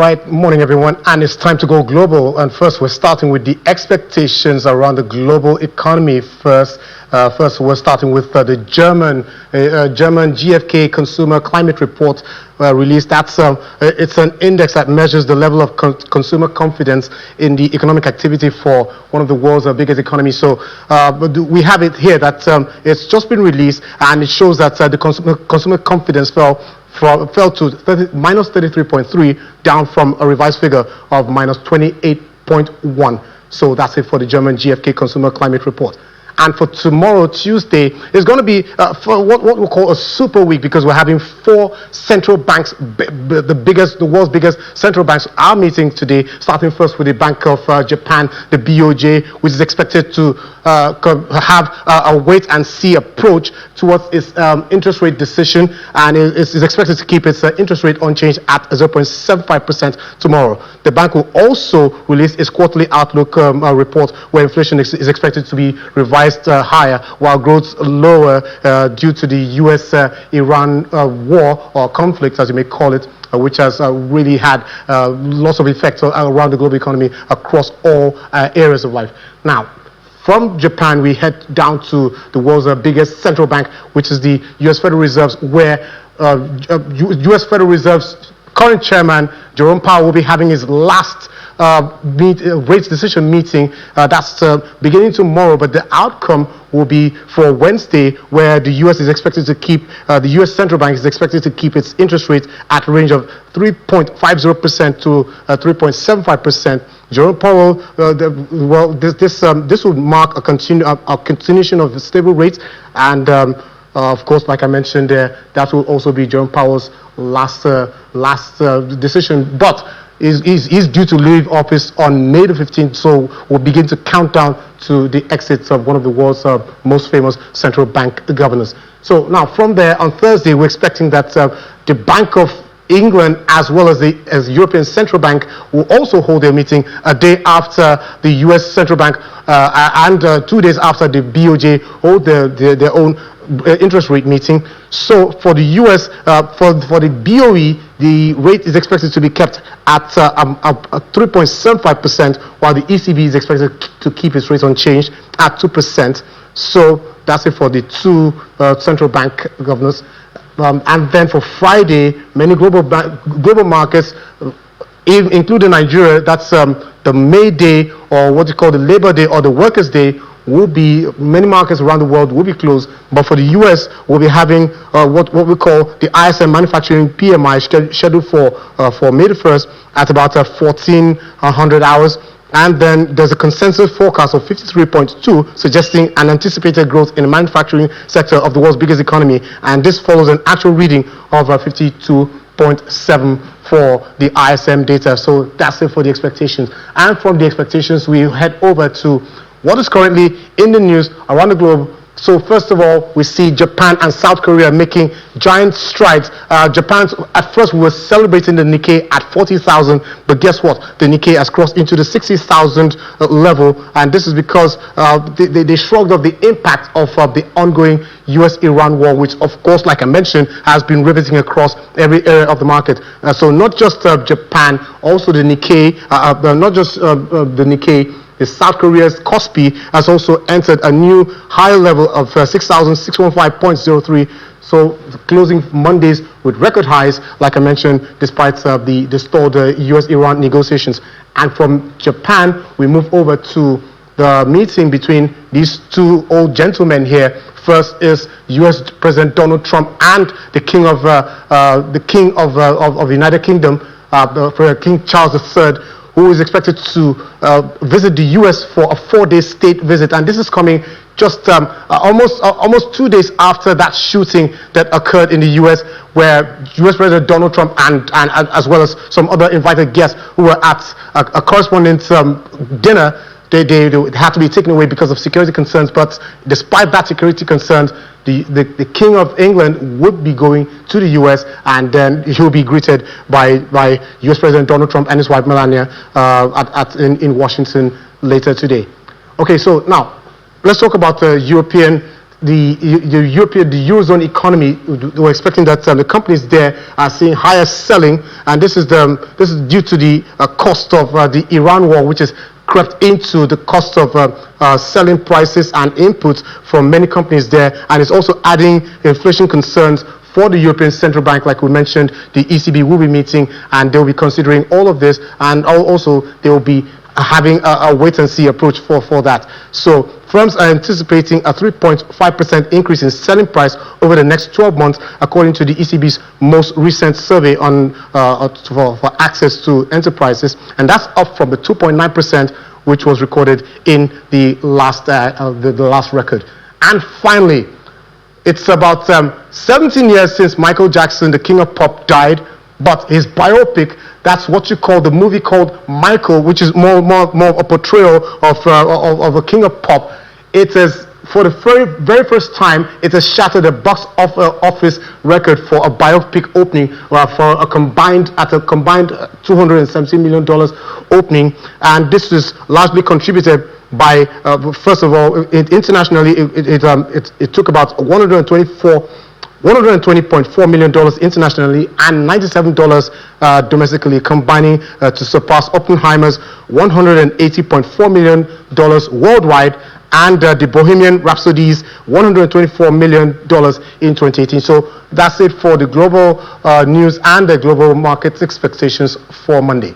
right, morning everyone, and it's time to go global. And first, we're starting with the expectations around the global economy. First, we're starting with the German GfK Consumer Climate Report released. It's an index that measures the level of consumer confidence in the economic activity for one of the world's biggest economies. So we have it here that it's just been released, and it shows that the consumer confidence fell to minus 33.3, down from a revised figure of minus 28.1. So that's it for the German GfK Consumer Climate Report. And for tomorrow, Tuesday, it's going to be for what we'll call a super week, because we're having four central banks, the world's biggest central banks, are meeting today, starting first with the Bank of Japan, the BOJ, which is expected to have a wait-and-see approach towards its interest rate decision, and is expected to keep its interest rate unchanged at 0.75% tomorrow. The bank will also release its quarterly outlook report, where inflation is expected to be revised higher, while growth lower due to the US-Iran war, or conflict, as you may call it, which has really had lots of effects around the global economy across all areas of life. Now, from Japan, we head down to the world's biggest central bank, which is the US Federal Reserve, where US Federal Reserve's current chairman, Jerome Powell, will be having his last rates decision meeting. That's beginning tomorrow, but the outcome will be for Wednesday, where the US is expected to keep, the US Central Bank is expected to keep its interest rate at a range of 3.50% to 3.75%. Jerome Powell, this will mark a continuation of stable rates, and of course, like I mentioned, that will also be Jerome Powell's last decision. But he's due to leave office on May the 15th, so we'll begin to count down to the exits of one of the world's most famous central bank governors. So now, from there, on Thursday, we're expecting that the Bank of England, as well as the European Central Bank, will also hold their meeting a day after the US Central Bank and 2 days after the BOJ hold their own interest rate meeting. So for the US, for the BOE, the rate is expected to be kept at 3.75%, while the ECB is expected to keep its rate unchanged at 2%. So that's it for the two central bank governors. And then for Friday, many global markets, including Nigeria, that's the May Day, or what you call the Labor Day or the Workers' Day, many markets around the world will be closed. But for the US, we'll be having what we call the ISM manufacturing PMI scheduled for May the 1st at about 1400 hours. And then there's a consensus forecast of 53.2, suggesting an anticipated growth in the manufacturing sector of the world's biggest economy. And this follows an actual reading of 52.7 for the ISM data. So that's it for the expectations. And from the expectations, we head over to what is currently in the news around the globe. So first of all, we see Japan and South Korea making giant strides. Japan, at first we were celebrating the Nikkei at 40,000, but guess what? The Nikkei has crossed into the 60,000 level, and this is because they shrugged off the impact of the ongoing US-Iran war, which of course, like I mentioned, has been riveting across every area of the market. So not just Japan, also the Nikkei, not just the Nikkei, South Korea's Kospi has also entered a new higher level of 6,615.03. So closing Mondays with record highs, like I mentioned, despite the stalled US-Iran negotiations. And from Japan, we move over to the meeting between these two old gentlemen here. First is US President Donald Trump and the King of the United Kingdom, King Charles III, who is expected to visit the US for a 4-day state visit. And this is coming just almost 2 days after that shooting that occurred in the US, where US President Donald Trump and as well as some other invited guests who were at a correspondence dinner, they had to be taken away because of security concerns. But despite that security concerns, the King of England would be going to the US, and then he'll be greeted by US President Donald Trump and his wife Melania in Washington later today. Okay, so now let's talk about the the European, the Eurozone economy, we're expecting that the companies there are seeing higher selling, and this is due to the cost of the Iran war, which has crept into the cost of selling prices and inputs from many companies there, and it's also adding inflation concerns for the European Central Bank. Like we mentioned, the ECB will be meeting, and they'll be considering all of this, and also they will be having a wait-and-see approach for that. So firms are anticipating a 3.5% increase in selling price over the next 12 months, according to the ECB's most recent survey on for access to enterprises, and that's up from the 2.9% which was recorded in the last record. And finally, it's about 17 years since Michael Jackson, the king of pop, died, but his biopic, that's what you call the movie called Michael, which is more a portrayal of a king of pop. It is, for the very first time, it has shattered the box office record for a biopic opening, for a combined $270 million opening, and this is largely contributed by first of all, internationally, it took about $120.4 million internationally and $97 domestically, combining to surpass Oppenheimer's $180.4 million worldwide and the Bohemian Rhapsody's $124 million in 2018. So that's it for the global news and the global market expectations for Monday.